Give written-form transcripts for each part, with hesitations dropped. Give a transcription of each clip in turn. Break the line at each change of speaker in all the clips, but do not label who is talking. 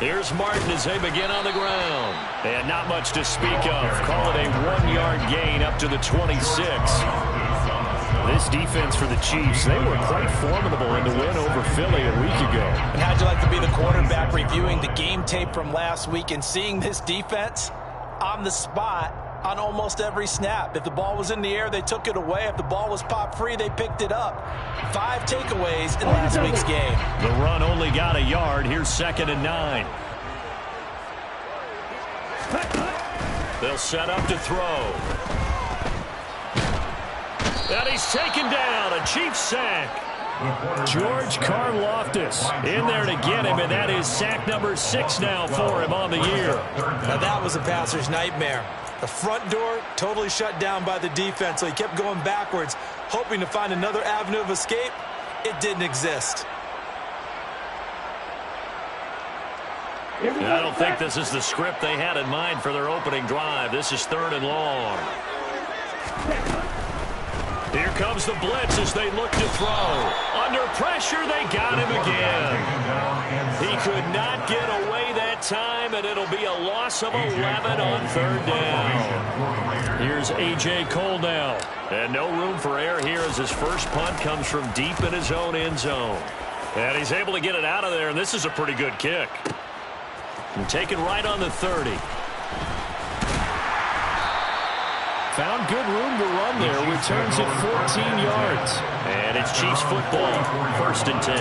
Here's Martin as they begin on the ground. And not much to speak of. Call it a 1-yard gain up to the 26. This defense for the Chiefs, they were quite formidable in the win over Philly a week ago.
And how'd you like to be the quarterback reviewing the game tape from last week and seeing this defense on the spot on almost every snap? If the ball was in the air, they took it away. If the ball was pop free, they picked it up. 5 takeaways in last week's game.
The run only got a yard. Here's 2nd and 9. They'll set up to throw. And he's taken down. A Chiefs sack. George Karlaftis in there to get him, and that is sack number 6 now for him on the year.
Now that was a passer's nightmare. The front door totally shut down by the defense, so he kept going backwards, hoping to find another avenue of escape. It didn't exist.
I don't think this is the script they had in mind for their opening drive. This is 3rd and long. Here comes the blitz as they look to throw. Under pressure, they got him again. He could not get away that time, and it'll be a loss of 11 on 3rd down. Here's A.J. Cole now. And no room for error here as his first punt comes from deep in his own end zone. And he's able to get it out of there, and this is a pretty good kick. And taken right on the 30. Found good room to run there. Returns it 14 yards. And it's Chiefs football. 1st and 10.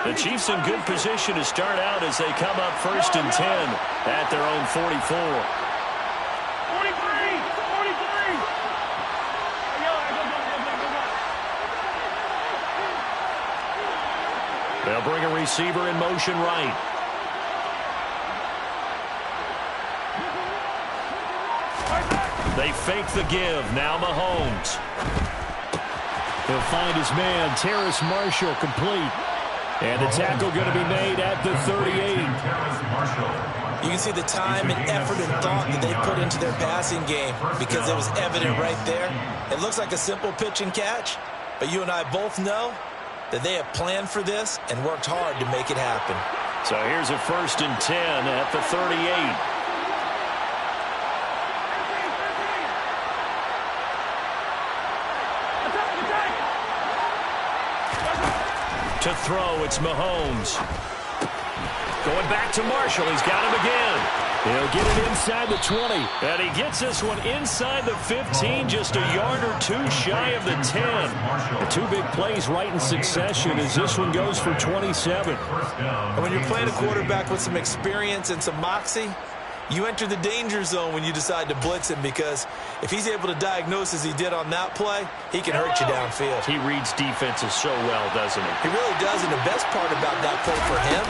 The Chiefs in good position to start out as they come up 1st and 10 at their own 44.
43!
They'll bring a receiver in motion right. They fake the give. Now Mahomes. He'll find his man, Terrace Marshall, complete. And the tackle going to be made at the 38.
You can see the time and effort and thought that they put into their passing game because it was evident right there. It looks like a simple pitch and catch, but you and I both know that they have planned for this and worked hard to make it happen.
So here's a 1st and 10 at the 38. To throw, it's Mahomes. Going back to Marshall. He's got him again. He'll get it inside the 20. And he gets this one inside the 15, just a yard or 2 shy of the 10. The 2 big plays right in succession as this one goes for 27.
And when you're playing a quarterback with some experience and some moxie, you enter the danger zone when you decide to blitz him, because if he's able to diagnose as he did on that play, he can hurt you downfield.
He reads defenses so well, doesn't he?
He really does, and the best part about that play for him,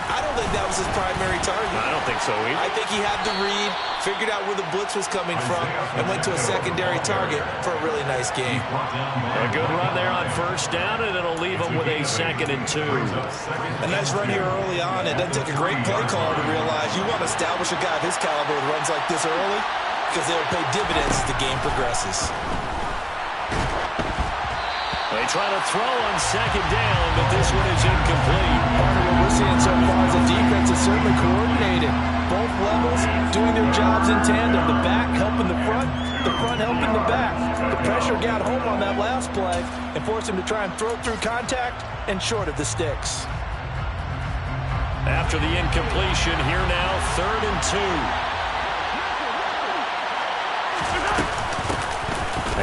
I don't think that was his primary target.
I don't think so either.
I think he had to read, figured out where the blitz was coming from, and went to a secondary target for a really nice game.
A good run there on 1st down, and it'll leave him with a 2nd and 2.
A nice run here early on. It doesn't take a great play caller to realize you want to establish a guy of his caliber with runs like this early, because they'll pay dividends as the game progresses.
They try to throw on 2nd down, but this one is incomplete.
Part of what we're seeing so far is the defense is certainly coordinated. Both levels doing their jobs in tandem. The back helping the front helping the back. The pressure got home on that last play and forced him to try and throw through contact and short of the sticks.
After the incompletion, here now 3rd and 2.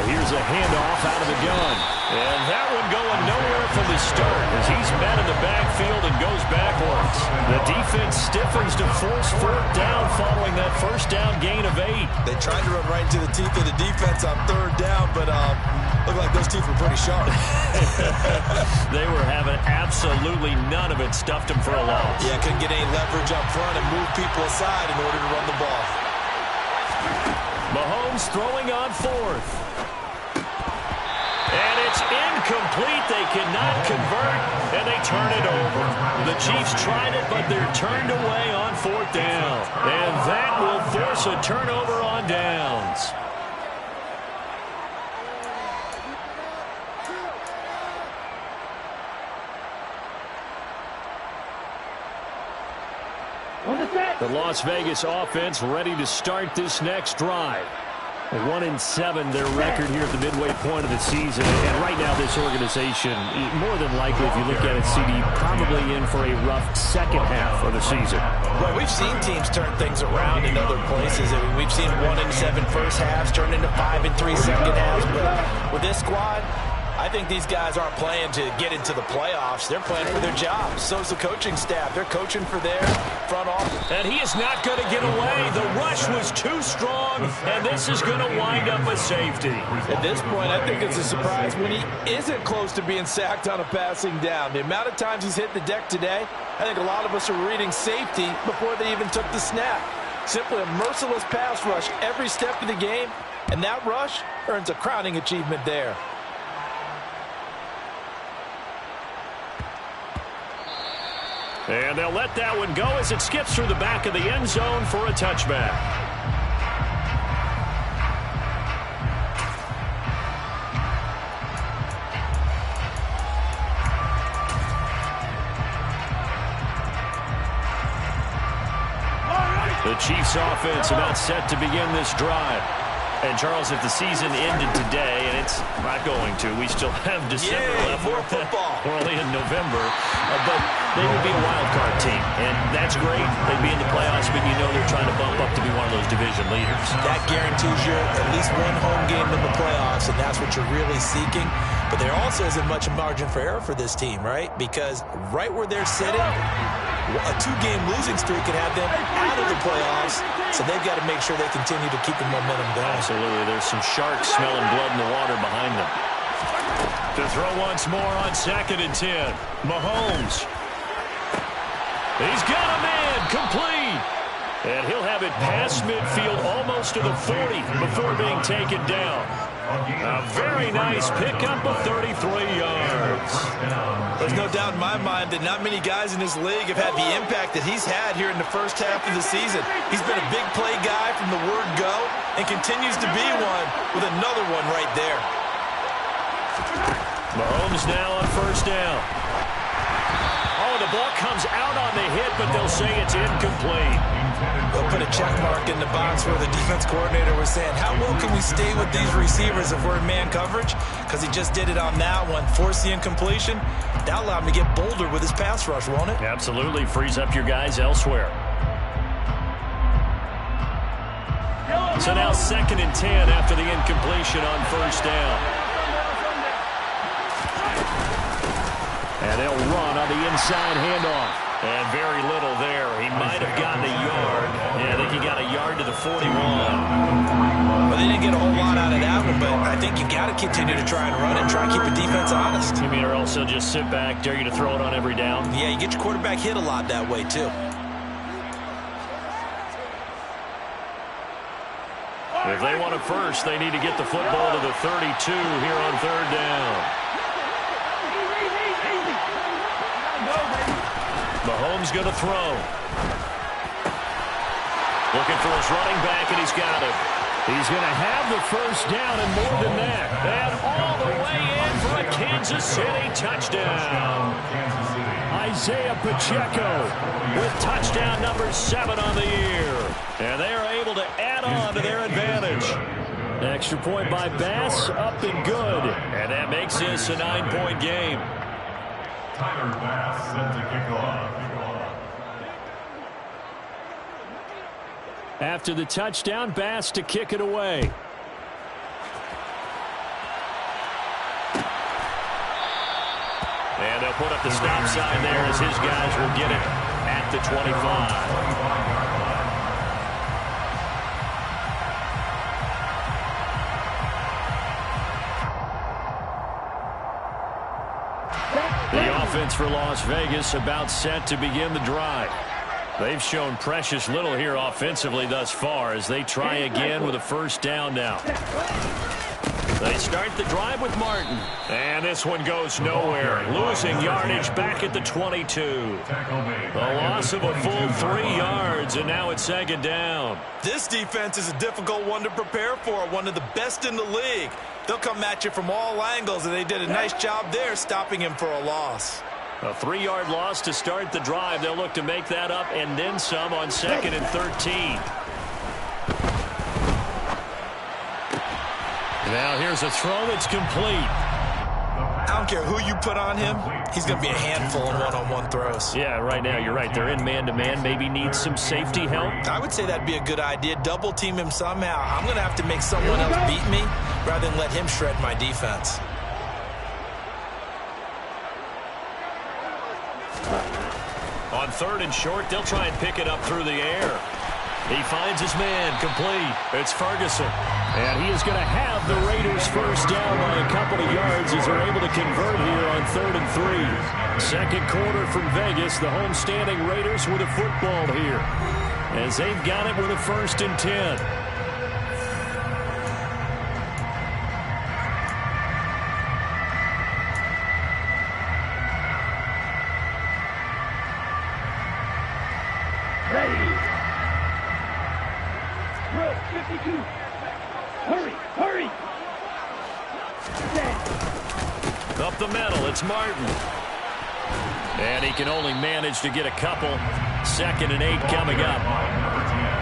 Here's a handoff out of the gun. And that one going nowhere from the start as he's met in the backfield and goes backwards. The defense stiffens to force 4th down following that 1st down gain of 8.
They tried to run right into the teeth of the defense on 3rd down, but looked like those teeth were pretty sharp.
They were having absolutely none of it. Stuffed him for a loss.
Yeah, couldn't get any leverage up front and move people aside in order to run the ball.
Mahomes throwing on 4th. And it's incomplete. They cannot convert, and they turn it over. The Chiefs tried it, but they're turned away on 4th down. And that will force a turnover on downs. The Las Vegas offense ready to start this next drive. 1-7 their record here at the midway point of the season. And right now this organization, more than likely if you look at it, CD, probably in for a rough second half of the season.
Well, we've seen teams turn things around in other places. I mean, we've seen 1-7 first halves turn into 5-3 second halves. But with this squad, I think these guys aren't playing to get into the playoffs. They're playing for their jobs. So's the coaching staff. They're coaching for their front office.
And he is not going to get away. The rush was too strong, and this is going to wind up a safety.
At this point, I think it's a surprise when he isn't close to being sacked on a passing down. The amount of times he's hit the deck today, I think a lot of us are reading safety before they even took the snap. Simply a merciless pass rush every step of the game, and that rush earns a crowning achievement there.
And they'll let that one go as it skips through the back of the end zone for a touchback. The Chiefs offense about set to begin this drive. And, Charles, if the season ended today, and it's not going to, we still have December left.
More football.
We're only in November. But they would be a wild card team, and that's great. They'd be in the playoffs, but you know they're trying to bump up to be one of those division leaders.
That guarantees you at least one home game in the playoffs, and that's what you're really seeking. But there also isn't much margin for error for this team, right? Because right where they're sitting, a 2-game losing streak could have them out of the playoffs, so they've got to make sure they continue to keep the momentum going.
Absolutely. There's some sharks smelling blood in the water behind them. To throw once more on 2nd and 10. Mahomes. He's got a man complete. And he'll have it past midfield almost to the 40 before being taken down. A very nice pickup of 33 yards.
There's no doubt in my mind that not many guys in this league have had the impact that he's had here in the first half of the season. He's been a big play guy from the word go and continues to be one with another one right there.
Mahomes now on 1st down. Oh, the ball comes out on the hit, but they'll say it's incomplete.
They'll put a check mark in the box where the defense coordinator was saying, how well can we stay with these receivers if we're in man coverage? Because he just did it on that one, forced the incompletion. That allowed him to get bolder with his pass rush, won't it?
Absolutely, frees up your guys elsewhere. So now 2nd and 10 after the incompletion on 1st down. And they'll run on the inside handoff. And very little there. He might have gotten a yard. Yeah, I think he got a yard to the 41.
Well, they didn't get a whole lot out of that one, but I think you've got to continue to try and run and try and keep the defense honest.
You mean, or also just sit back, dare you to throw it on every down?
Yeah, you get your quarterback hit a lot that way, too.
If they want it first, they need to get the football to the 32 here on 3rd down. Mahomes going to throw. Looking for his running back, and he's got it. He's going to have the 1st down and more than that. And all the way in for a Kansas City touchdown. Isaiah Pacheco with touchdown number 7 on the year. And they are able to add on to their advantage. Extra point by Bass, up and good. And that makes this a 9-point game.
Tyler Bass set to kick off.
After the touchdown, Bass to kick it away. And they'll put up the stop sign there as his guys will get it at the 25. The offense for Las Vegas about set to begin the drive. They've shown precious little here offensively thus far as they try again with a 1st down now. They start the drive with Martin. And this one goes nowhere. Losing yardage back at the 22. A loss of a full 3 yards, and now it's second down.
This defense is a difficult one to prepare for, one of the best in the league. They'll come at you from all angles, and they did a nice job there stopping him for a loss.
A 3-yard loss to start the drive. They'll look to make that up and then some on 2nd and 13. Now here's a throw that's complete.
I don't care who you put on him, he's going to be a handful in one-on-one throws.
Yeah, right now you're right. They're in man-to-man. Maybe needs some safety help.
I would say that'd be a good idea. Double team him somehow. I'm going to have to make someone else beat me rather than let him shred my defense.
On 3rd and short, they'll try and pick it up through the air. He finds his man, complete. It's Ferguson. And he is going to have the Raiders first down by a couple of yards as they're able to convert here on 3rd and 3. Second quarter from Vegas, the homestanding Raiders with a football here, as they've got it with a 1st and 10. Up the middle, it's Martin. And he can only manage to get a couple. 2nd and 8 coming up.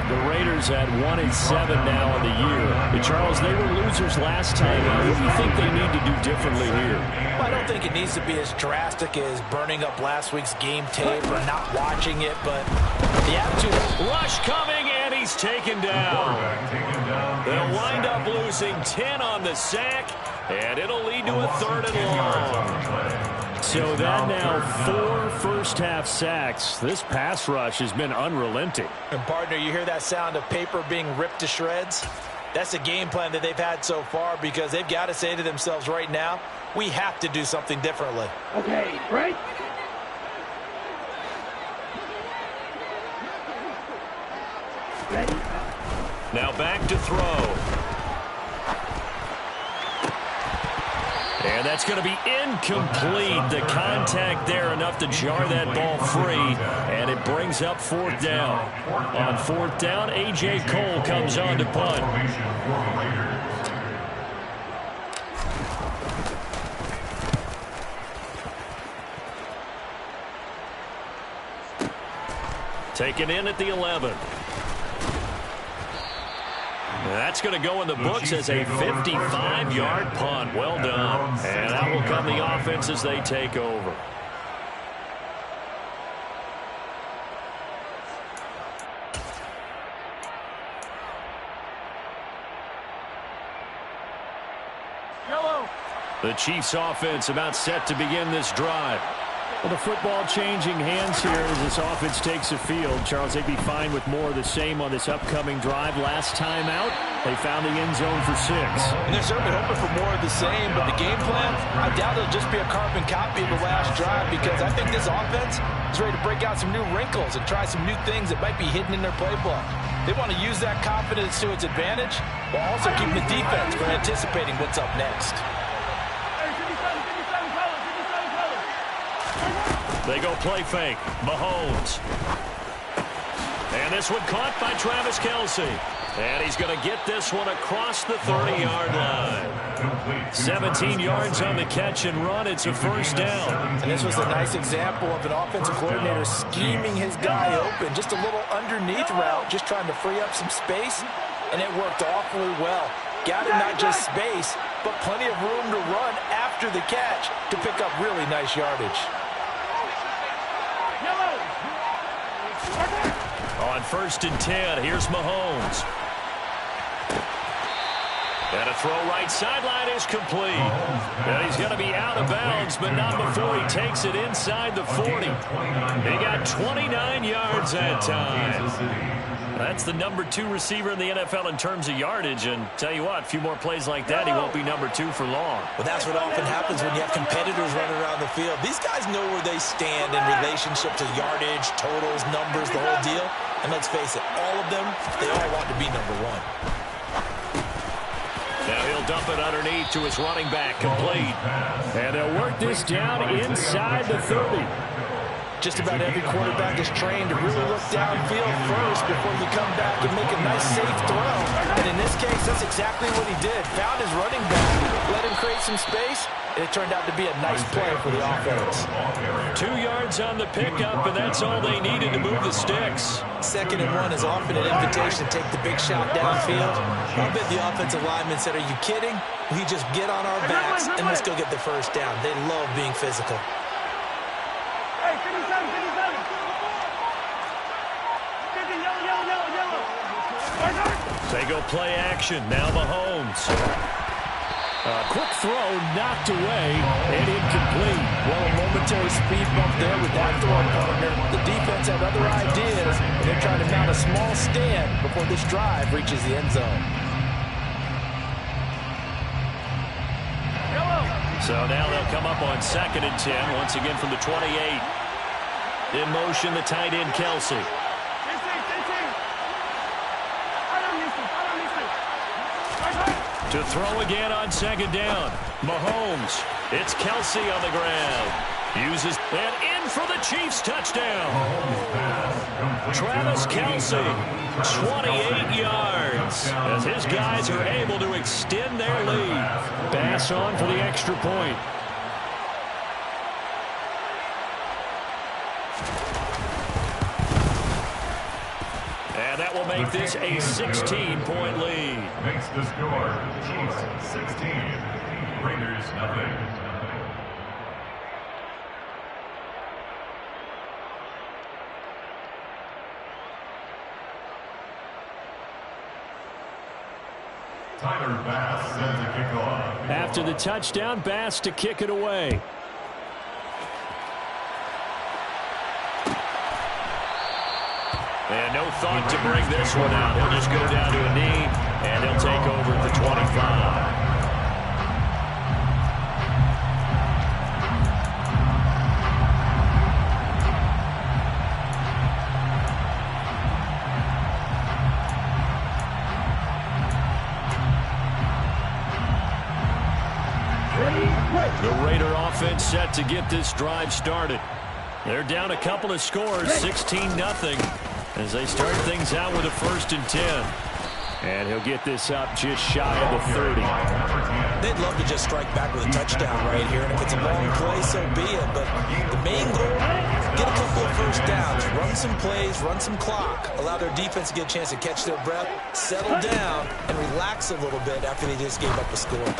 The Raiders at 1-7 now on the year. But Charles, they were losers last time. What do you think they need to do differently here?
Well, I don't think it needs to be as drastic as burning up last week's game tape or not watching it, but the attitude.
Rush coming, and he's taken down. They'll wind up losing 10 on the sack, and it'll lead to a 3rd and long. So that now 4 first-half sacks. This pass rush has been unrelenting.
And, partner, you hear that sound of paper being ripped to shreds? That's a game plan that they've had so far because they've got to say to themselves right now, we have to do something differently.
Okay, right? Ready?
Now back to throw. And that's going to be incomplete. The contact there enough to jar that ball free. And it brings up 4th down. On 4th down, A.J. Cole comes on to punt. Taken in at the 11. That's going to go in the books as a 55-yard punt. Well done. And that will come the offense as they take over. The Chiefs offense about set to begin this drive. Well, the football changing hands here as this offense takes the field. Charles, they'd be fine with more of the same on this upcoming drive. Last time out, they found the end zone for 6.
And they're certainly hoping for more of the same, but the game plan, I doubt it'll just be a carbon copy of the last drive because I think this offense is ready to break out some new wrinkles and try some new things that might be hidden in their playbook. They want to use that confidence to its advantage while also keeping the defense from anticipating what's up next.
They go play fake. Mahomes. And this one caught by Travis Kelce. And he's going to get this one across the 30-yard line. 17 yards on the catch and run. It's a 1st down.
And this was a nice example of an offensive coordinator scheming his guy open. Just a little underneath route, just trying to free up some space. And it worked awfully well. Got him not just space, but plenty of room to run after the catch to pick up really nice yardage.
On 1st and 10, here's Mahomes. And a throw right sideline is complete. And he's going to be out of bounds, but not before he takes it inside the 40. He got 29 yards that time. That's the number 2 receiver in the NFL in terms of yardage. And tell you what, a few more plays like that, he won't be number 2 for long.
Well, that's what often happens when you have competitors running around the field. These guys know where they stand in relationship to yardage, totals, numbers, the whole deal. And let's face it, all of them, they all want to be number 1.
Now he'll He'll dump it underneath to his running back, complete. And they'll work this down inside the 30.
Just about every quarterback is trained to really look downfield first before you come back and make a nice, safe throw. And in this case, that's exactly what he did. Found his running back, let him create some space, and it turned out to be a nice play for the offense.
2 yards on the pickup, and that's all they needed to move the sticks.
2nd and 1 is often an invitation to take the big shot downfield. I bet the offensive lineman said, "Are you kidding? We just get on our backs and let's go get the first down." They love being physical.
They go play action. Now Mahomes.
Quick throw knocked away and incomplete.
Well, a momentary speed bump there with that throw partner. The defense had other ideas, and they're trying to mount a small stand before this drive reaches the end zone.
So now they'll come up on 2nd and 10, once again from the 28. In motion, the tight end, Kelsey. To throw again on 2nd down. Mahomes. It's Kelsey on the ground. Uses and in for the Chiefs touchdown. Travis Kelsey, 28 yards, as his guys are able to extend their lead.
Pass on for the extra point.
And that will make this a 16-point lead.
Makes the score Chiefs 16, Raiders nothing. Tyler Bass sent to kick off.
After the touchdown, Bass to kick it away.
And no thought to bring this one out. He'll just go down to a knee, and he'll take over at the 25. The Raider offense set to get this drive started. They're down a couple of scores, 16-0, as they start things out with a 1st and 10. And he'll get this up just shy of the 30.
They'd love to just strike back with a touchdown right here, and if it's a long play, so be it. But the main goal, get a couple of first downs, run some plays, run some clock, allow their defense to get a chance to catch their breath, settle down, and relax a little bit after they just gave up a score.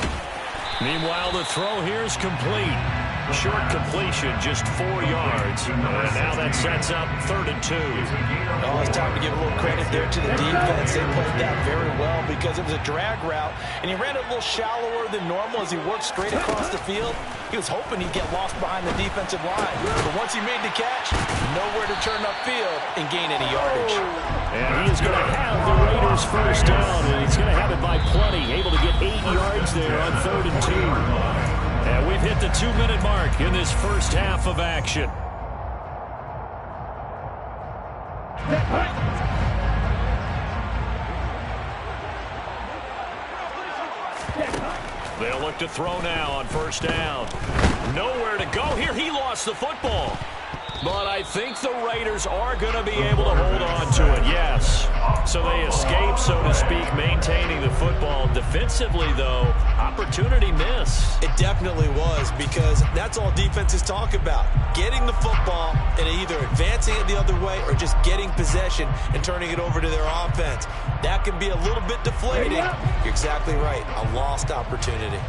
Meanwhile, the throw here is complete. Short completion, just 4 yards. And now that sets up 3rd and 2.
Oh, it's time to give a little credit there to the defense. They played that very well because it was a drag route, and he ran it a little shallower than normal as he worked straight across the field. He was hoping he'd get lost behind the defensive line. But once he made the catch, nowhere to turn upfield and gain any yardage.
And he is going to have the Raiders first down, and he's going to have it by plenty. Able to get 8 yards there on 3rd and 2.
And we've hit the 2-minute mark in this first half of action. They'll look to throw now on 1st down. Nowhere to go here. He lost the football. But I think the Raiders are going to be able to hold on to it, yes. So they escape, so to speak, maintaining the football. Defensively, though, opportunity miss.
It definitely was, because that's all defenses talk about. Getting the football and either advancing it the other way or just getting possession and turning it over to their offense. That can be a little bit deflating. You're exactly right. A lost opportunity.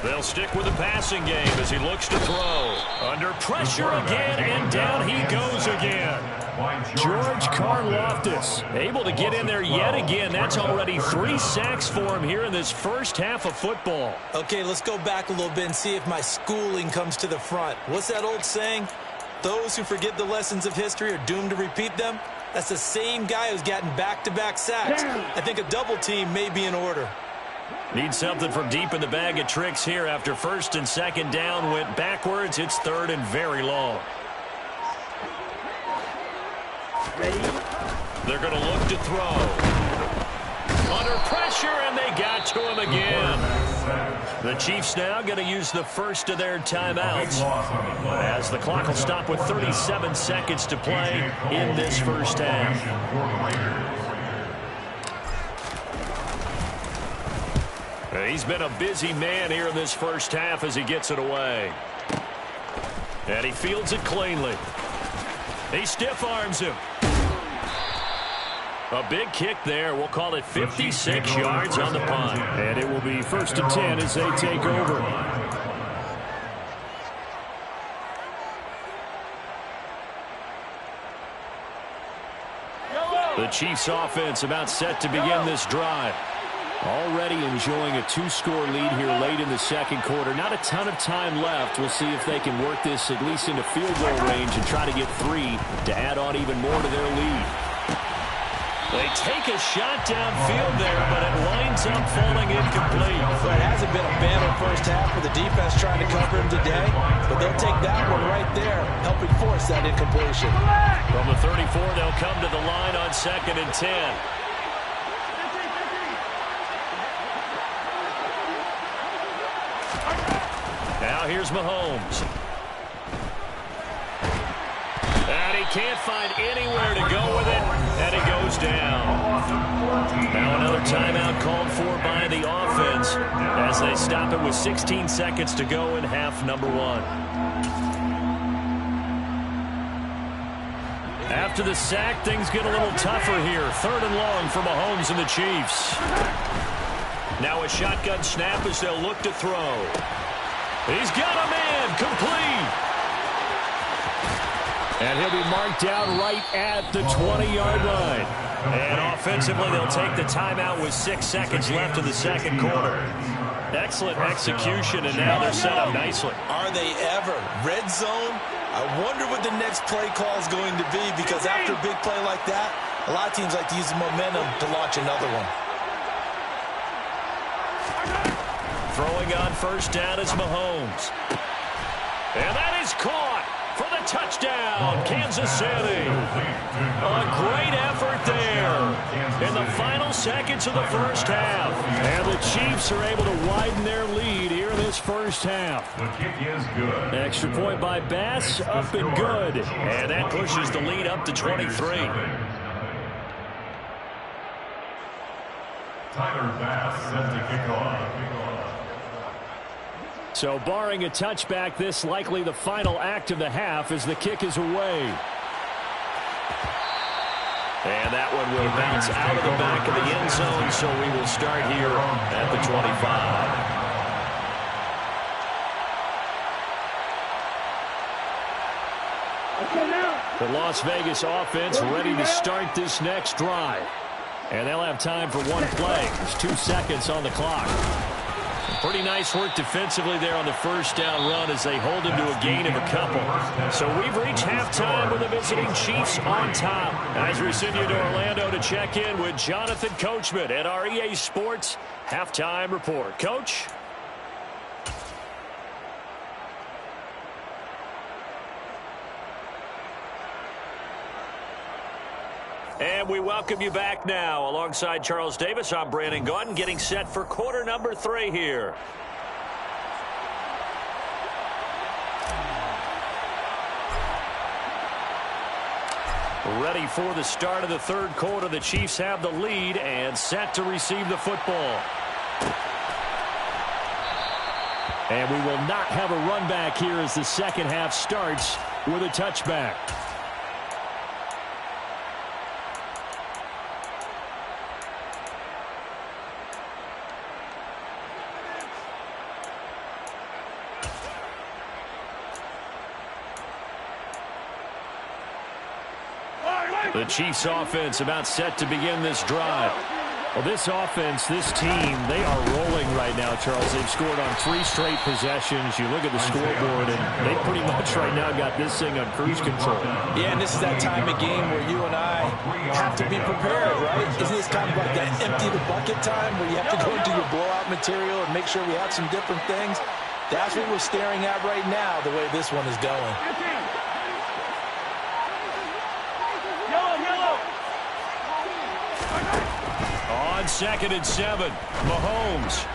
They'll stick with the passing game as he looks to throw. Under pressure again, and down he goes again.
George Karlaftis
able to get in there yet again. That's already 3 sacks for him here in this first half of football.
Okay, let's go back a little bit and see if my schooling comes to the front. What's that old saying? Those who forget the lessons of history are doomed to repeat them. That's the same guy who's gotten back-to-back sacks. I think a double team may be in order.
Need something from deep in the bag of tricks here after 1st and 2nd down went backwards. It's 3rd and very long. They're going to look to throw. Under pressure, and they got to him again. The Chiefs now going to use the first of their timeouts, as the clock will stop with 37 seconds to play in this first half. He's been a busy man here in this first half as he gets it away. And he fields it cleanly. He stiff arms him. A big kick there. We'll call it 56 yards on the punt.
And it will be 1st and 10 as they take over.
The Chiefs offense about set to begin this drive.
Already enjoying a 2-score lead here late in the second quarter. Not a ton of time left. We'll see if they can work this at least into field goal range and try to get 3 to add on even more to their lead.
They take a shot downfield there, but it winds up falling incomplete.
Well, it hasn't been a banner first half for the defense trying to cover him today, but they'll take that one right there, helping force that incompletion.
From the 34, they'll come to the line on 2nd and 10. Now here's Mahomes. And he can't find anywhere to go with it, and he goes down. Now another timeout called for by the offense as they stop it with 16 seconds to go in half number 1. After the sack, things get a little tougher here. 3rd and long for Mahomes and the Chiefs. Now a shotgun snap as they'll look to throw. He's got a man, complete.
And he'll be marked down right at the 20-yard line.
And offensively, they'll take the timeout with 6 seconds left in the second quarter. Excellent execution, and now they're set up nicely.
Are they ever? Red zone? I wonder what the next play call is going to be, because after a big play like that, a lot of teams like to use the momentum to launch another one.
Throwing on first down is Mahomes. And that is caught for the touchdown, Kansas City. A great effort there in the final seconds of the first half.
And the Chiefs are able to widen their lead here in this first half.
The kick is good.
Extra point by Bass, up and good.
And that pushes the lead up to 23.
Tyler Bass set to kick off.
So barring a touchback, this likely the final act of the half as the kick is away.
And that one will bounce out of the back of the end zone, so we will start here at the 25.
The Las Vegas offense ready to start this next drive. And they'll have time for one play. There's 2 seconds on the clock.
Pretty nice work defensively there on the first down run as they hold him to a gain of a couple. So we've reached halftime with the visiting Chiefs on top. As we send you to Orlando to check in with Jonathan Coachman at our EA Sports Halftime Report. Coach? And we welcome you back now. Alongside Charles Davis, I'm Brandon Gaudin, getting set for quarter number 3 here. Ready for the start of the third quarter. The Chiefs have the lead and set to receive the football.
And we will not have a run back here as the second half starts with a touchback.
The Chiefs offense about set to begin this drive.
Well, this offense, this team, they are rolling right now, Charles. They've scored on 3 straight possessions. You look at the scoreboard, and they pretty much right now got this thing on cruise control.
Yeah, and this is that time of game where you and I have to be prepared, right? Isn't this kind of like that empty the bucket time where you have to go into your blowout material and make sure we have some different things? That's what we're staring at right now, the way this one is going.
on 2nd and 7. Mahomes.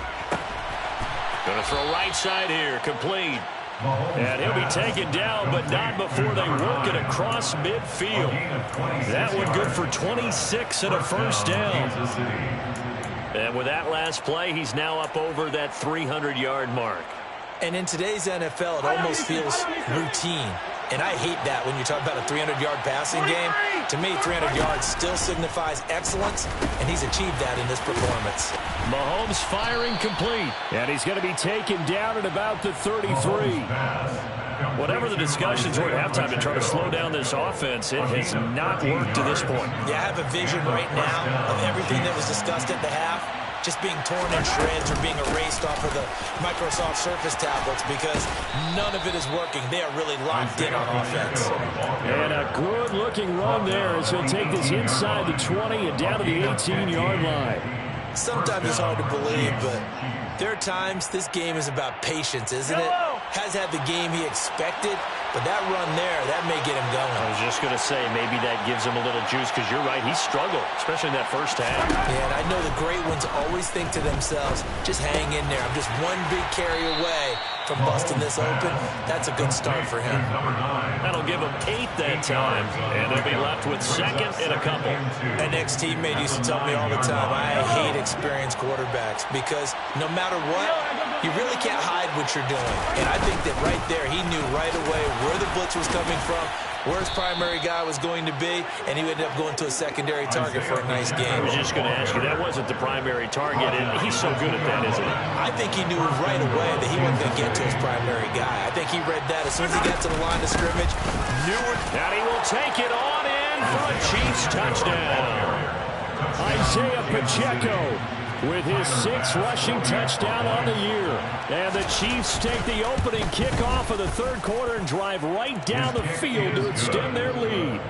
Going to throw right side here. Complete. And he'll be taken down, but not before they work it across midfield. That one good for 26 and a first down. And with that last play, he's now up over that 300-yard mark.
And in today's NFL, it almost feels routine. And I hate that when you talk about a 300-yard passing game. To me, 300 yards still signifies excellence, and he's achieved that in this performance.
Mahomes firing complete.
And he's going to be taken down at about the 33.
Whatever the discussions were at halftime to try to slow down this offense, it has not worked to this point.
Yeah, I have a vision right now of everything that was discussed at the half just being torn in shreds or being erased off of the Microsoft Surface tablets because none of it is working. They are really locked in on offense.
And a good-looking run there as he'll take this inside the 20 and down to the 18-yard line.
Sometimes it's hard to believe, but there are times this game is about patience, isn't it? Has had the game he expected, but that run there, that may get him going.
I was just going to say, maybe that gives him a little juice because you're right, he struggled, especially in that first half.
Yeah, and I know the great ones always think to themselves, just hang in there. I'm just one big carry away from busting this open. That's a good start for him.
That'll give him 8 that time, and they'll be left with 2nd and a couple.
An ex-teammate used to tell me all the time, I hate experienced quarterbacks because no matter what, you really can't hide what you're doing. And I think that right there, he knew right away where the blitz was coming from, where his primary guy was going to be, and he ended up going to a secondary target for a nice game.
I was just going to ask you, that wasn't the primary target, and he's so good at that, isn't he?
I think he knew right away that he wasn't going to get to his primary guy. I think he read that as soon as he got to the line of scrimmage, knew it.
And he will take it on in for a Chiefs touchdown.
Isaiah Pacheco with his 6th rushing touchdown on the year. And the Chiefs take the opening kickoff of the third quarter and drive right down the field to extend their lead.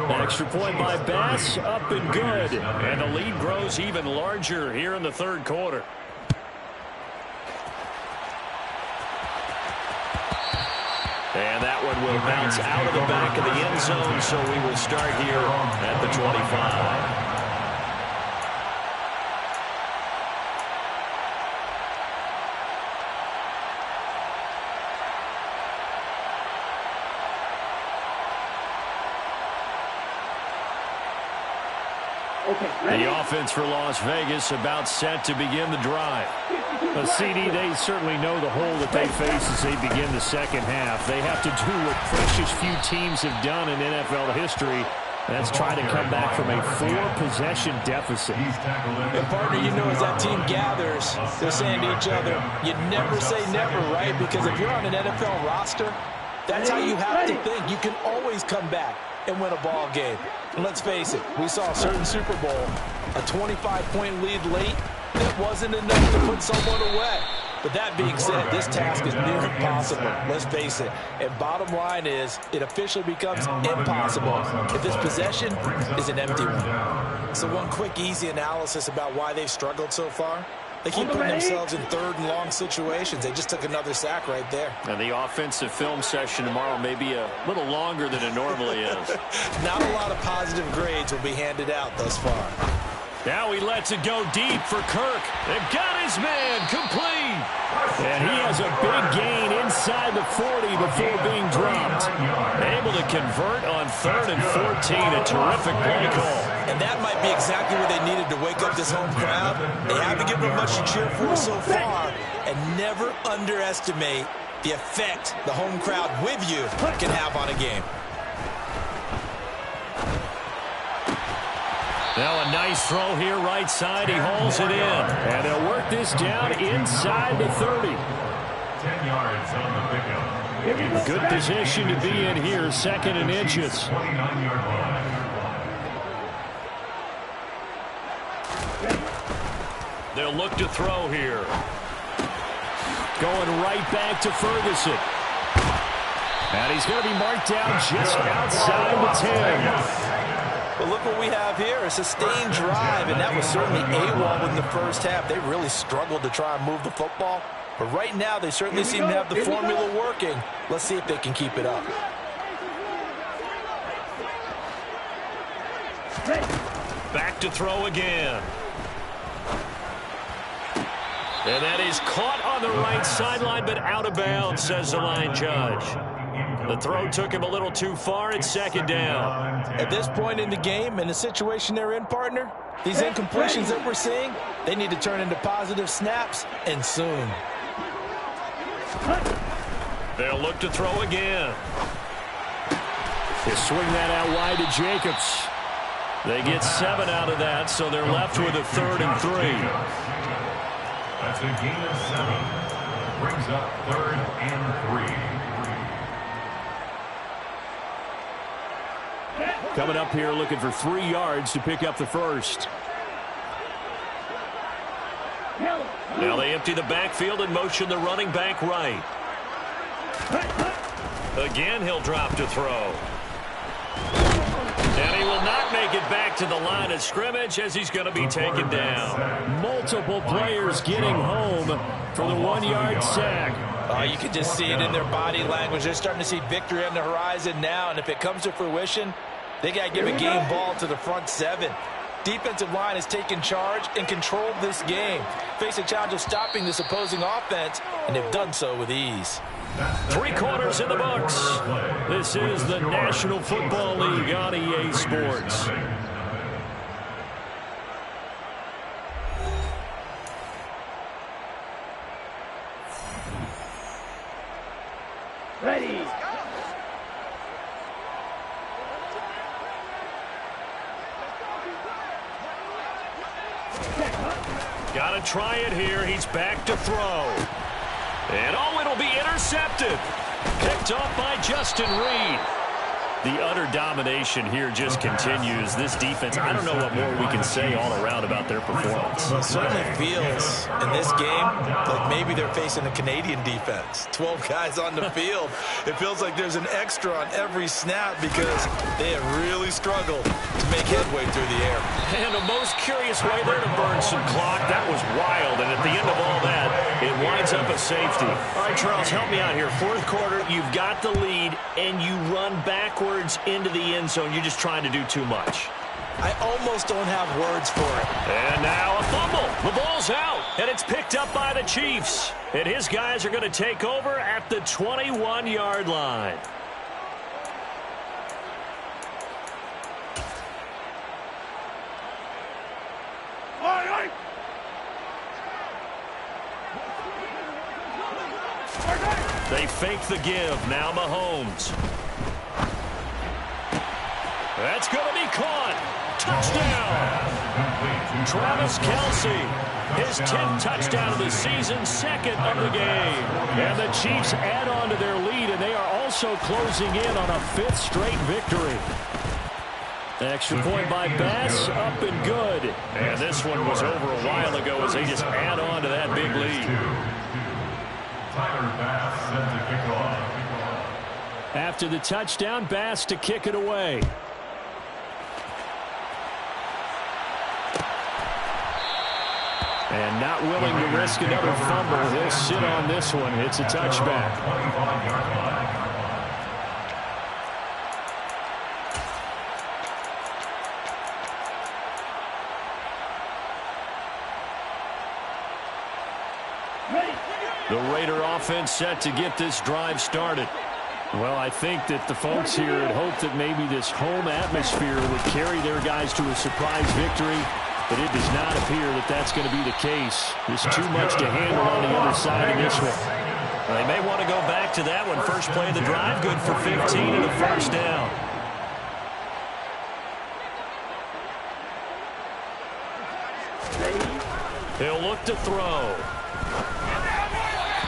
Extra point by Bass, up and good.
And the lead grows even larger here in the third quarter. And that one will bounce out of the back of the end zone, so we will start here at the 25. The offense for Las Vegas about set to begin the drive.
CD, they certainly know the hole that they face as they begin the second half. They have to do what precious few teams have done in NFL history. That's try to come back from a 4-possession deficit.
And partner, you know, as that team gathers, they're saying to each other, you never say never, right? Because if you're on an NFL roster, that's how you have to think. You can always come back and win a ball game. And let's face it, we saw a certain Super Bowl, a 25-point lead late, that wasn't enough to put someone away. But that being said, this task is near impossible, let's face it. And bottom line is, it officially becomes impossible if this possession is an empty one. So one quick, easy analysis about why they've struggled so far. They keep putting themselves in third and long situations. They just took another sack right there.
And the offensive film session tomorrow may be a little longer than it normally is.
Not a lot of positive grades will be handed out thus far.
Now he lets it go deep for Kirk. They've got his man complete.
And he has a big gain inside the 40 before being dropped.
Able to convert on 3rd and 14. A terrific play call.
And that might be exactly what they needed to wake up this home crowd. They haven't given them much to cheer for so far. And never underestimate the effect the home crowd with you can have on a game.
Now a nice throw here right side. He hauls it in.
And they'll work this down inside the 30.
10 yards on the pickup.
Good position to be in here, 2nd and inches.
29-yard line.
They'll look to throw here.
Going right back to Ferguson. And he's going to be marked down just outside the 10.
But look what we have here, a sustained drive, and that was certainly AWOL in the first half. They really struggled to try and move the football. But right now, they certainly seem to have the formula working. Let's see if they can keep it up.
Back to throw again. And that is caught on the right sideline, but out of bounds, says the line judge. The throw took him a little too far. It's second down.
At this point in the game, in the situation they're in, partner, these incompletions that we're seeing, they need to turn into positive snaps, and soon.
They'll look to throw again.
They swing that out wide to Jacobs. They get 7 out of that, so they're left with a 3rd and 3.
That's a gain of 7. Brings up 3rd and 3.
Coming up here looking for 3 yards to pick up the first.
Now they empty the backfield and motion the running back right. Again, he'll drop to throw. And he will not make it back to the line of scrimmage as he's going to be taken down.
Multiple players getting home for the 1-yard sack.
You can just see it in their body language. They're starting to see victory on the horizon now, and if it comes to fruition, they got to give a game ball to the front 7. Defensive line has taken charge and controlled this game. Face a challenge of stopping this opposing offense, and they've done so with ease.
3 quarters in the books. This is the National Football League on EA Sports.
Ready.
Got to try it here. He's back to throw. And it'll be intercepted. Picked off by Justin Reed. The utter domination here just continues. This defense, I don't know what more we can say all around about their performance.
Well, it certainly feels in this game like maybe they're facing a Canadian defense. 12 guys on the field. It feels like there's an extra on every snap because they have really struggled to make headway through the air.
And the most curious way there to burn some clock. That was wild. And at the end of all that, it winds up a safety. All right, Charles, help me out here. 4th quarter, you've got the lead, and you run backwards into the end zone. You're just trying to do too much.
I almost don't have words for it.
And now a fumble. The ball's out, and it's picked up by the Chiefs. And his guys are going to take over at the 21-yard line. They fake the give. Now Mahomes. That's going to be caught. Touchdown. Travis Kelce. His 10th touchdown of the season, 2nd of the game. And the Chiefs add on to their lead, and they are also closing in on a 5th straight victory. Extra point by Bass, up and good. And this one was over a while ago as they just add on to that big lead.
Tyler Bass set to kick off.
After the touchdown, Bass to kick it away. And not willing to risk another fumble. He'll sit on this one. It's a touchback. The Raider offense set to get this drive started. Well, I think that the folks here had hoped that maybe this home atmosphere would carry their guys to a surprise victory, but it does not appear that that's going to be the case. There's too much to handle on the other side of this one.
Well, they may want to go back to that one. First play of the drive, good for 15 and a first down. He'll look to throw.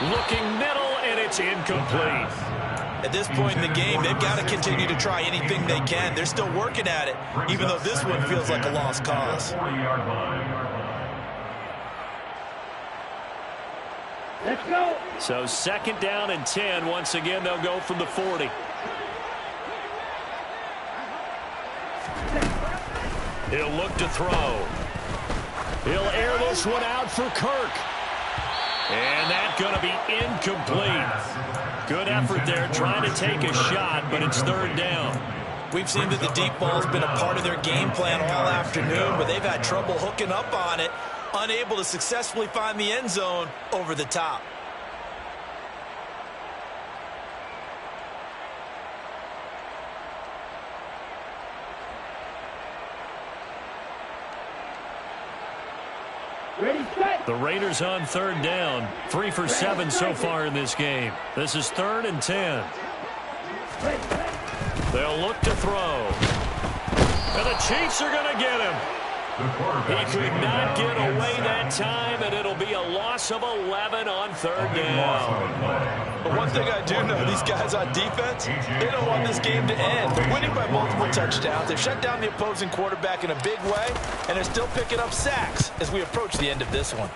Looking middle, and it's incomplete.
At this point in the game, they've got to continue to try anything they can. They're still working at it, even though this one feels like a lost cause.
Let's go.
So 2nd down and 10. Once again, they'll go from the 40. He'll look to throw. He'll air this one out for Kirk. And that's going to be incomplete. Good effort there trying to take a shot, but it's 3rd down.
We've seen that the deep ball's been a part of their game plan all afternoon, but they've had trouble hooking up on it, unable to successfully find the end zone over the top.
Ready, set.
The Raiders on third down. 3 for 7 so far in this game. This is 3rd and 10. They'll look to throw. And the Chiefs are going to get him. He could not get away that time, and it'll be a loss of 11 on third down.
But one thing I do know, these guys on defense, they don't want this game to end. They're winning by multiple touchdowns. They've shut down the opposing quarterback in a big way, and they're still picking up sacks as we approach the end of this one.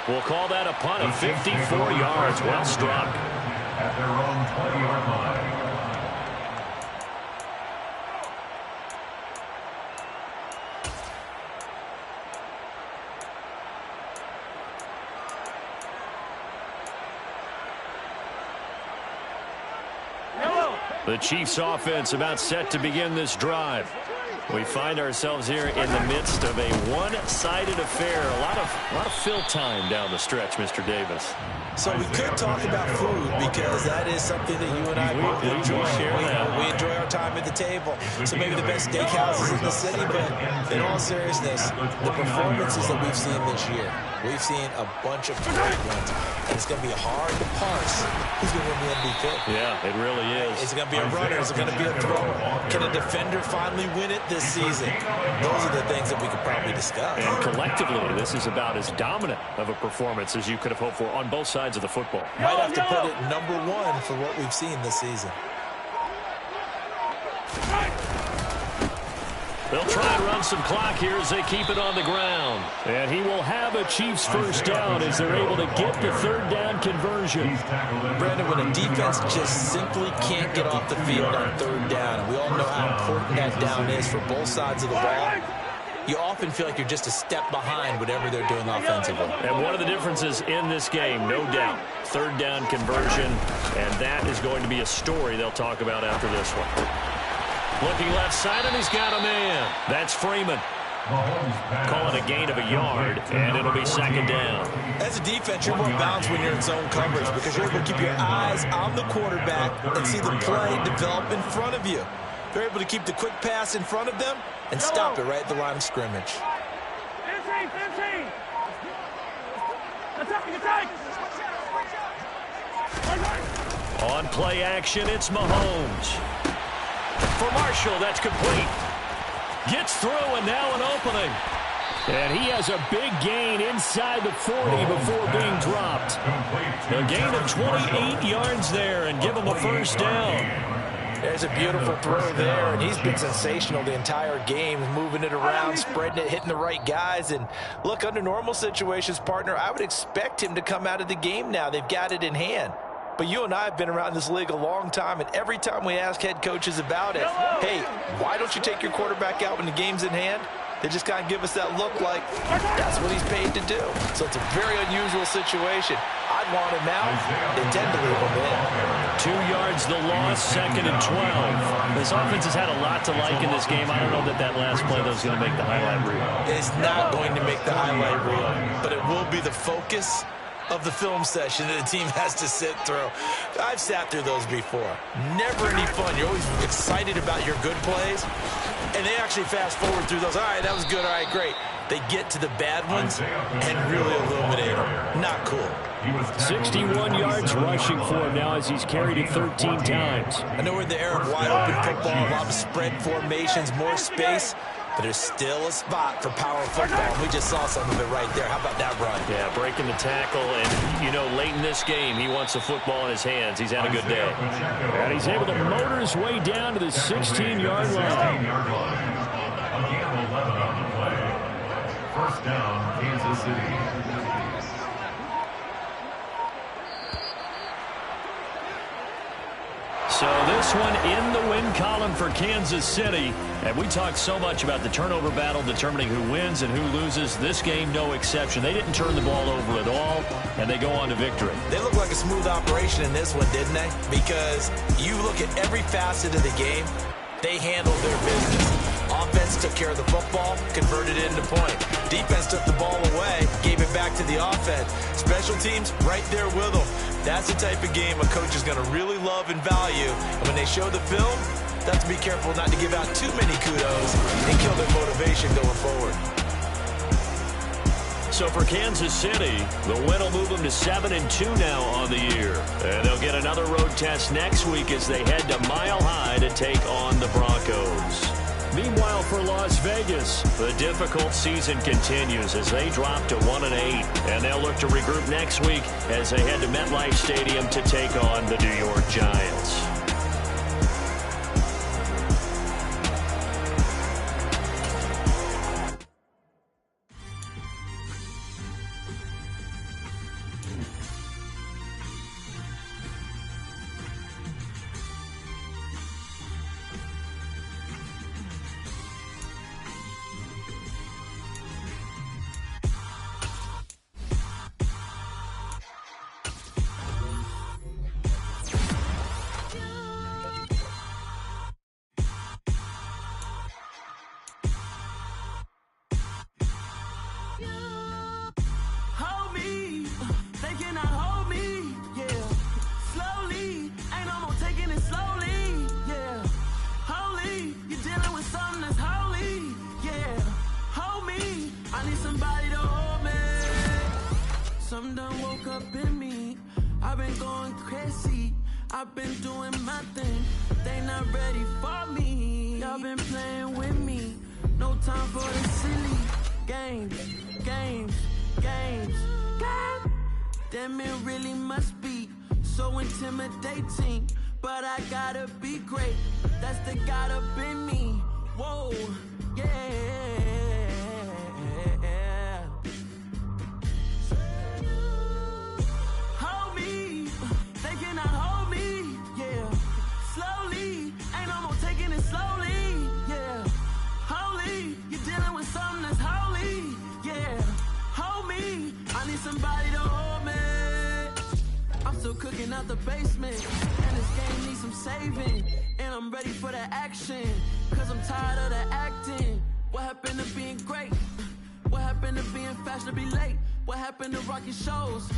We'll call that a punt of 54 yards. Well struck.
At their own 20-yard line.
The Chiefs offense about set to begin this drive. We find ourselves here in the midst of a one-sided affair. A lot of fill time down the stretch, Mr. Davis.
So we could talk about food because that is something that you and I both enjoy. We enjoy our time at the table. So maybe the best steakhouses in the city, but in all seriousness, the performances that we've seen this year, we've seen a bunch of great ones. And it's going to be hard to parse who's going to win the MVP.
Yeah, it really is.
Is it going to be a runner? Is it going to be a thrower? Can a defender finally win it this season? Those are the things that we could probably discuss.
And collectively, this is about as dominant of a performance as you could have hoped for on both sides of the football.
Might have to put it number 1 for what we've seen this season.
They'll try and run some clock here as they keep it on the ground. And he will have a Chiefs first down as they're able to get the third down conversion.
Brandon, when a defense just simply can't get off the field on third down, and we all know how important that down is for both sides of the ball, you often feel like you're just a step behind whatever they're doing offensively.
And one of the differences in this game, no doubt, third down conversion, and that is going to be a story they'll talk about after this one. Looking left side, and he's got a man. That's Freeman. Call it a gain of a yard, and it'll be second down.
As a defense, you're more balanced when you're in zone coverage because you're able to keep your eyes on the quarterback and see the play develop in front of you. They're able to keep the quick pass in front of them and stop it right at the line of scrimmage.
15. Attack.
On play action, it's Mahomes. For Marshall, that's complete. Gets through, and now an opening. And he has a big gain inside the 40 before being dropped. A gain of 28 yards there and give him a first down.
There's a beautiful throw there, and he's been sensational the entire game, moving it around, spreading it, hitting the right guys. And look, under normal situations, partner, I would expect him to come out of the game now. They've got it in hand. But you and I have been around this league a long time, and every time we ask head coaches about it, hey, why don't you take your quarterback out when the game's in hand? They just kind of give us that look like that's what he's paid to do. So it's a very unusual situation. I'd want him out. They tend to leave him in.
2 yards the loss, 2nd and 12. This offense has had a lot to like in this game. I don't know that last play that was going to make the highlight reel.
It's not going to make the highlight reel, but it will be the focus of the film session that the team has to sit through. I've sat through those before. Never any fun. You're always excited about your good plays, and they actually fast forward through those. All right, that was good. All right, great. They get to the bad ones and really illuminate them. Not cool.
61 yards rushing for him now as he's carried it 13 times.
I know we're in the era of wide-open football, a lot of spread formations, more space, but there's still a spot for power football, and we just saw some of it right there. How about that run?
Yeah, breaking the tackle, and, you know, late in this game, he wants the football in his hands. He's had a good day. And he's able to motor his way down to the 16-yard line.
Again, 11 on the play. First down, Kansas City.
So this one in the win column for Kansas City. And we talked so much about the turnover battle determining who wins and who loses. This game, no exception. They didn't turn the ball over at all, and they go on to victory.
They look like a smooth operation in this one, didn't they? Because you look at every facet of the game, they handled their business. Offense took care of the football, converted it into point. Defense took the ball away, gave it back to the offense. Special teams, right there with them. That's the type of game a coach is going to really love and value. And when they show the film, they have to be careful not to give out too many kudos and kill their motivation going forward.
So for Kansas City, the win will move them to 7-2 now on the year. And they'll get another road test next week as they head to Mile High to take on the Broncos. Meanwhile, for Las Vegas, the difficult season continues as they drop to 1-8. And they'll look to regroup next week as they head to MetLife Stadium to take on the New York Giants.
I've been doing my thing, they not ready for me. Y'all been playing with me, no time for the silly games. God damn, it really must be so intimidating, but I gotta be great, that's the God up in me. Whoa, yeah. Hold me, they cannot hold me, yeah. Slowly, ain't no more taking it slowly, yeah. Holy, you're dealing with something that's holy, yeah. Hold me, I need somebody to hold me. I'm still cooking out the basement, and this game needs some saving. And I'm ready for the action, cause I'm tired of the acting. What happened to being great? What happened to being fashionably late? What happened to rocking shows?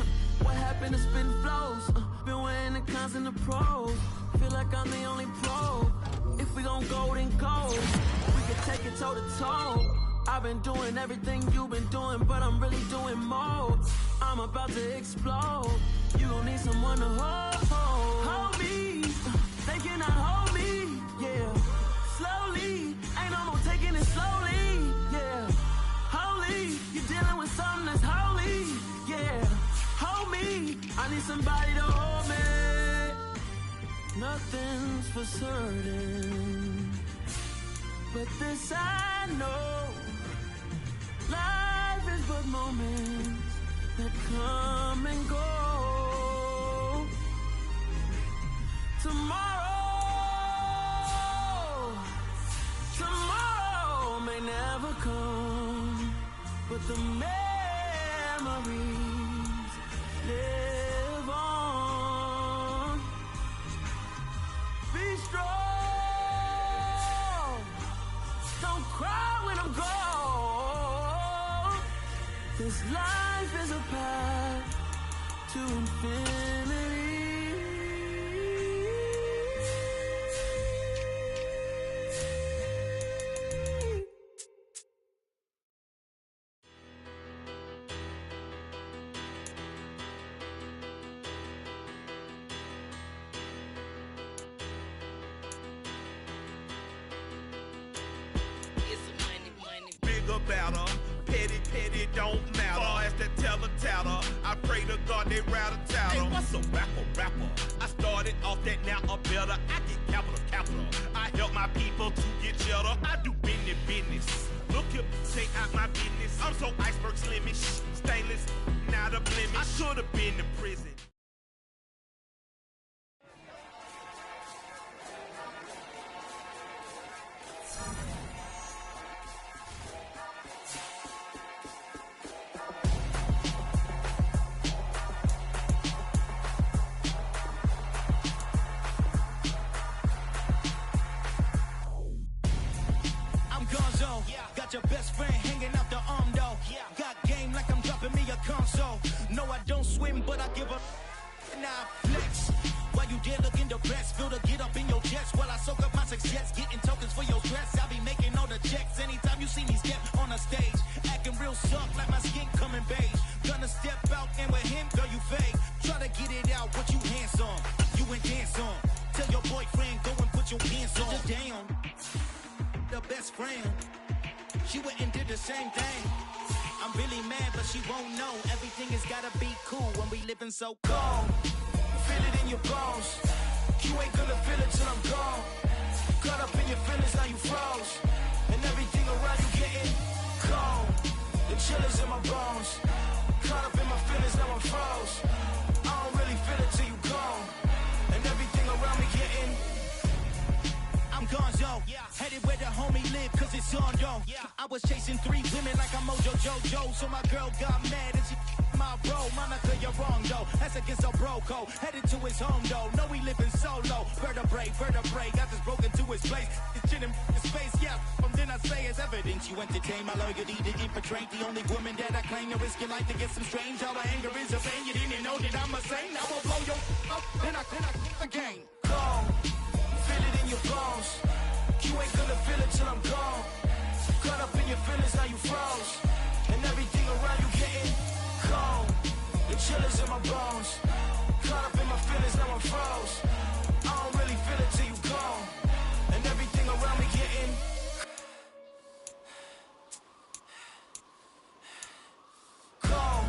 What happened to spitting flows? Been wearing the cons and the pros. Feel like I'm the only pro. If we gon' go, then go. We can take it toe to toe. I've been doing everything you've been doing, but I'm really doing more. I'm about to explode. You gon' need someone to hold me. They cannot hold me, yeah. Slowly, ain't no more taking it slowly, yeah. Holy, you're dealing with something that's holy, yeah. Hold me, I need somebody to hold me. Nothing's for certain, but this I know. Life is but moments that come and go. Tomorrow may never come, but the memories live on. Be strong, don't cry when I'm gone. This life is a path to infinity.
Better. Petty don't matter. Far as the teller, I pray to God they rattle tattle. Hey, what's a rapper? I started off that, now a better. I get capital. I help my people to get cheddar. I do business. Look here, stay out my business. I'm so iceberg slimish, stainless, not a blemish. I should have been in prison.
but I give a now flex. While you there looking the best, feel the get up in your chest while I soak up my success, getting tokens for your stress. I be making all the checks anytime you see me step on a stage, acting real suck like my skin coming beige. Gonna step out and with him, girl, you fake. Try to get it out, what you handsome, you ain't dance on. Tell your boyfriend, go and put your hands on. Just down, the best friend, she went and did the same thing. I'm really mad, but she won't know. Everything has gotta be cool when we living so cold. Feel it in your bones. You ain't gonna feel it till I'm gone. Caught up in your feelings, now you froze. And everything around you getting cold. The chill is in my bones. Caught up in my feelings, now I'm froze. I don't really feel it till you gone. And everything around me getting, I'm gonzo. Headed where the homie live, cause it's on, yo. I was chasing 3 women like I'm Mojo Jojo. So my girl got mad and she my bro. Monica, you're wrong, though. That's against a bro code. Headed to his home, though. No, we living solo. Vertebrae. Got this broken to his place. It's chin in his face, yeah. From then I say it's evidence. You entertain my loyalty to infiltrate. The only woman that I claim to risk your life to get some strange. All my anger is a pain. You didn't know that I'm a saint. I will blow your up. Then I again. Cold. Feel it in your bones. You ain't gonna feel it till I'm gone. Caught up in your feelings, now you froze. And everything around you getting cold. The chill is in my bones. Caught up in my feelings, now I'm froze. I don't really feel it till you gone. And everything around me getting cold.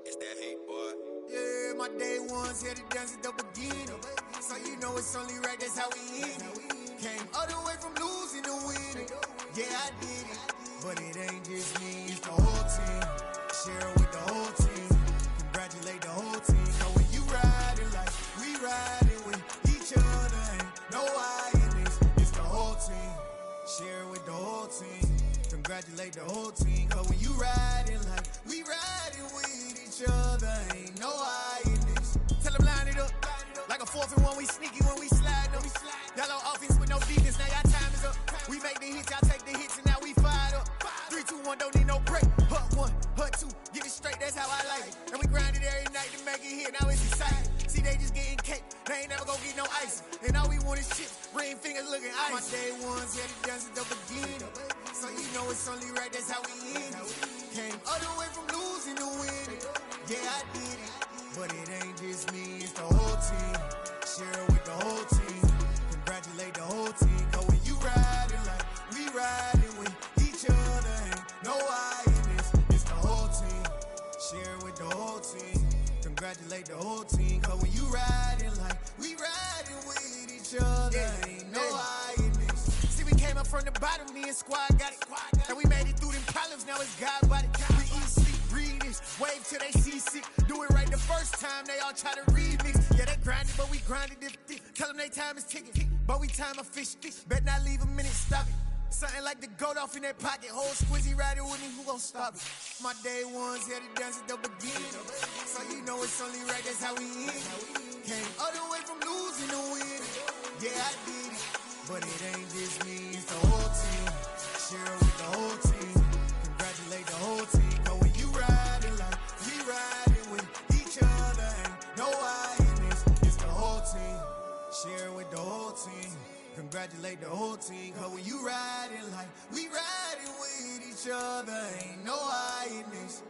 It's that hate, boy. Yeah, my day ones here to dance at the beginning. So you know it's only right, that's how we end it. Came all the way from losing to winning. Yeah, I did it. But it ain't just me, it's the whole team. Share it with the whole team. Congratulate the whole team. So when you riding like we riding with each other, ain't no I in this. It's the whole team. Share it with the whole team. Congratulate the whole team. Cause when you riding like we riding with each other, ain't no I in this. Tell them line it up. Like a 4th and 1, we sneaky when we slide them. Yellow offense with no defense, now y'all time is up. We make the hits, y'all take the hits, and now we fired up. 3, 2, 1, don't need no break. Hut 1, hut 2, get it straight, that's how I like it. And we grind it every night to make it hit, now it's exciting. See, they just getting cake, they ain't never gonna get no ice. And all we want is chips, ring fingers looking ice. My day ones here to dance at the beginning. So you know it's only right, that's how we end it. Came all the way from losing to winning. Yeah, I did it. But it ain't just me, it's the whole team. Share it with the whole team. Congratulate the whole team. Cause when you riding like we riding with each other, ain't no I in this. It's the whole team. Share it with the whole team. Congratulate the whole team. Cause when you riding like we riding with each other, ain't no I in this. See, we came up from the bottom, me and squad got it. And we made it through them problems, now it's God body. We eat, sleep, breathe this. Wave till they see sick. Do it right the first time, they all try to remix. Yeah, they grinded, but we grinded it. Tell them they time is ticking, but we time a fish. Bet not leave a minute, stop it. Something like the goat off in their pocket. Whole squizzy riding with me, who gon' stop it? My day ones here to dance at the beginning. So you know it's only right, that's how we end it. Came all the way from losing to winning. Yeah, I did it. But it ain't just me, it's the whole team. Share it with the whole team. Congratulate the whole team. Cause when you riding like we riding with each other, ain't no I in this. It's the whole team. Share it with the whole team. Congratulate the whole team. Cause when you riding like we riding with each other, ain't no I in this.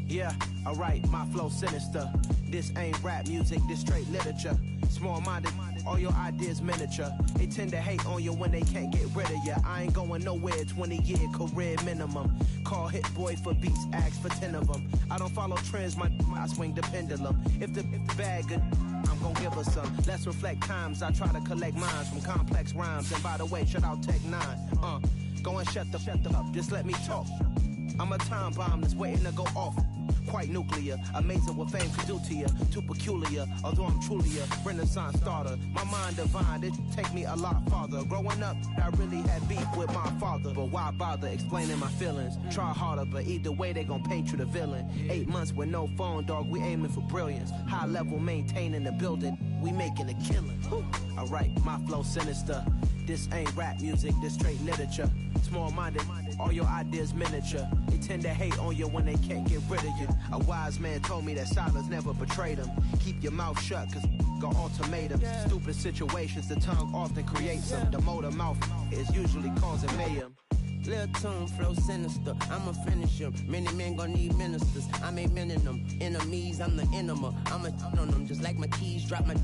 Yeah, alright, my flow sinister. This ain't rap music, this straight literature. Small-minded all your ideas miniature. They tend to hate on you when they can't get rid of you. I ain't going nowhere, 20-year career minimum. Call Hit Boy for beats, ask for 10 of them. I don't follow trends, I swing the pendulum. If the bag good, I'm gon' give her some. Let's reflect times, I try to collect minds from complex rhymes. And by the way, shout out Tech 9. Go and shut the up, just let me talk. I'm a time bomb that's waiting to go off. Quite nuclear, amazing what fame can do to you. Too peculiar, although I'm truly a renaissance starter. My mind divine, it take me a lot farther. Growing up, I really had beef with my father. But why bother explaining my feelings? Try harder, but either way they gon' paint you the villain. 8 months with no phone, dog, we aiming for brilliance. High level maintaining the building, we making a killing. Alright, my flow sinister. This ain't rap music, this straight literature. Small-minded, all your ideas miniature. They tend to hate on you when they can't get rid of you. A wise man told me that silence never betrayed him. Keep your mouth shut, cause got ultimatums. Stupid situations, the tongue often creates them. The motor mouth is usually causing mayhem.
Lil' tune, flow sinister, I'ma finish him. Many men gon' need ministers, I ain't mending them. Enemies, I'm the enema, I'ma on them. Just like my keys, drop my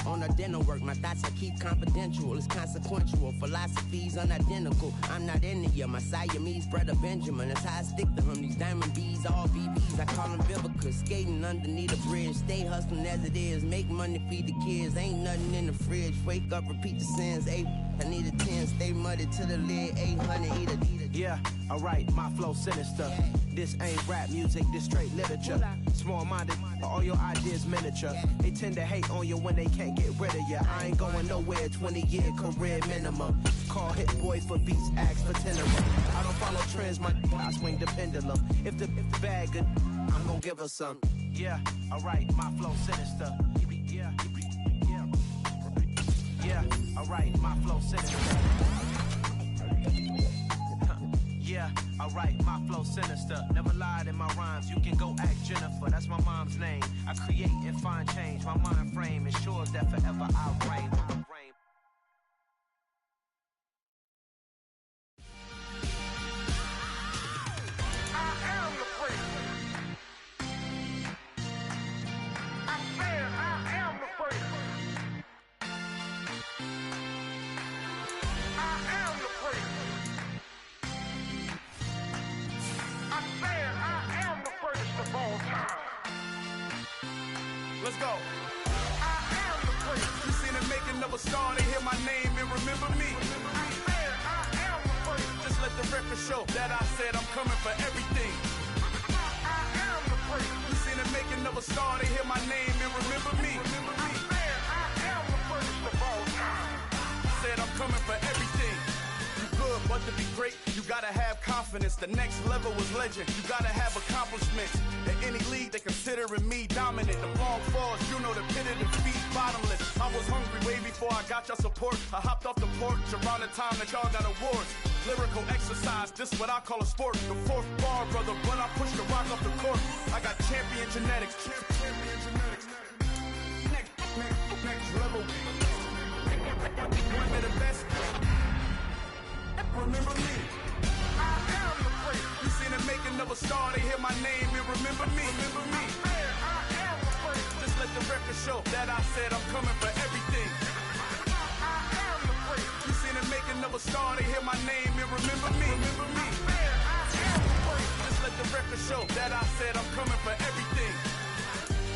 on a dinner work. My thoughts I keep confidential, it's consequential. Philosophies unidentical, I'm not into ya. My Siamese brother Benjamin, that's how I stick to him. These diamond bees, all BBs, I call them Vivica. Skating underneath a bridge, stay hustling as it is. Make money, feed the kids, ain't nothing in the fridge. Wake up, repeat the sins, I need a 10, stay muddy to the lid, 800, eat a.
Yeah, alright, my flow sinister. This ain't rap music, this straight literature. Small-minded, all your ideas miniature. They tend to hate on you when they can't get rid of you. I ain't going nowhere, 20-year career minimum. Call Hit Boy for beats, ask for 10 of them. I don't follow trends, I swing the pendulum. If the bag good, I'm gon' give her some. Yeah, alright, my flow sinister. Yeah, alright, my flow sinister. Yeah, alright, my flow sinister. Never lied in my rhymes, you can go ask Jennifer. That's my mom's name. I create and find change. My mind frame ensures that forever I'll reign.
Let's go. I am the prince. You seen it making of a star, they hear my name and remember me. I am the prince. Just let the record show that I said I'm coming for everything. I am the prince. You seen it making of a star, they hear my name and remember me. I am the prince of all time. Said I'm coming for everything. Good, but to be great, you gotta have confidence. The next level was legend. You gotta have accomplishments. In any league, they considering me dominant. The long falls, you know the pit of defeat, bottomless. I was hungry way before I got your support. I hopped off the porch around the time that y'all got awards. Lyrical exercise, this what I call a sport. The fourth bar, brother, when I push the rock off the court. I got champion genetics. Next level. One of the best. Remember me. I am the prince. You seen it making of a star, they hear my name and remember me. Remember me. I am the prince. Just let the record show that I said I'm coming for everything. I am the prince. You seen it making of a star, they hear my name and remember me. Remember me. I am the prince. Just let the record show that I said I'm coming for everything.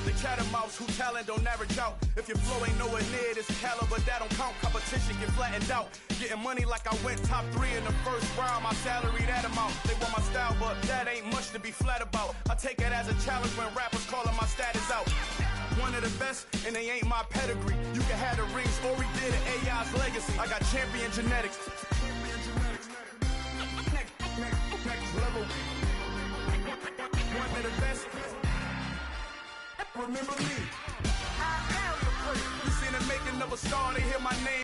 The catamounts who talent don't average out. If your flow ain't nowhere near this caliber, that don't count. Competition get flattened out. Getting money like I went top 3 in the first round. My salary that amount. They want my style, but that ain't much to be flat about. I take it as a challenge when rappers calling my status out. One of the best, and they ain't my pedigree. You can have the rings, or we did it, AI's legacy. I got champion genetics. Next level. One of the best. Remember me. I am the prince. You seen it making of a star, they hear my name.